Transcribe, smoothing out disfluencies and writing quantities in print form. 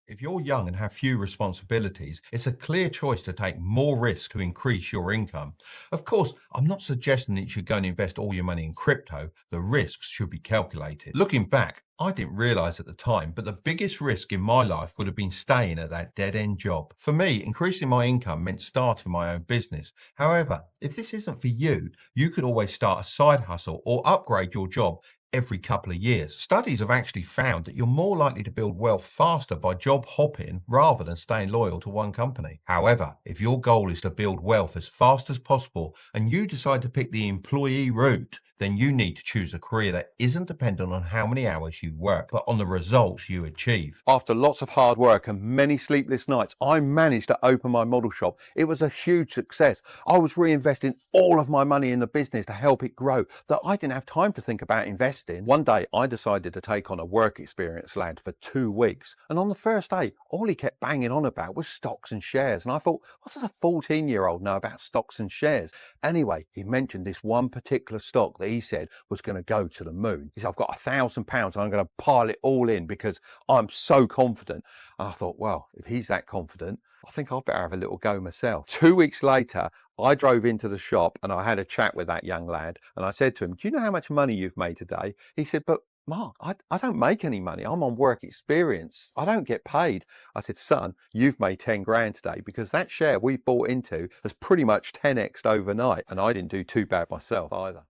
If you're young and have few responsibilities, it's a clear choice to take more risk to increase your income. Of course, I'm not suggesting that you should go and invest all your money in crypto. The risks should be calculated. Looking back, I didn't realize at the time, but the biggest risk in my life would have been staying at that dead end job. For me, increasing my income meant starting my own business. However, if this isn't for you, you could always start a side hustle or upgrade your job every couple of years. Studies have actually found that you're more likely to build wealth faster by job hopping rather than staying loyal to one company. However, if your goal is to build wealth as fast as possible and you decide to pick the employee route, then you need to choose a career that isn't dependent on how many hours you work, but on the results you achieve. After lots of hard work and many sleepless nights, I managed to open my model shop. It was a huge success. I was reinvesting all of my money in the business to help it grow, that I didn't have time to think about investing. One day, I decided to take on a work experience lad for 2 weeks. And on the first day, all he kept banging on about was stocks and shares. And I thought, what does a 14-year-old know about stocks and shares? Anyway, he mentioned this one particular stock that he said was going to go to the moon. He said, I've got £1,000 and I'm going to pile it all in because I'm so confident. And I thought, well, if he's that confident, I think I'd better have a little go myself. 2 weeks later, I drove into the shop and I had a chat with that young lad. And I said to him, do you know how much money you've made today? He said, but Mark, I don't make any money. I'm on work experience. I don't get paid. I said, son, you've made 10 grand today because that share we bought into has pretty much 10x'd overnight. And I didn't do too bad myself either.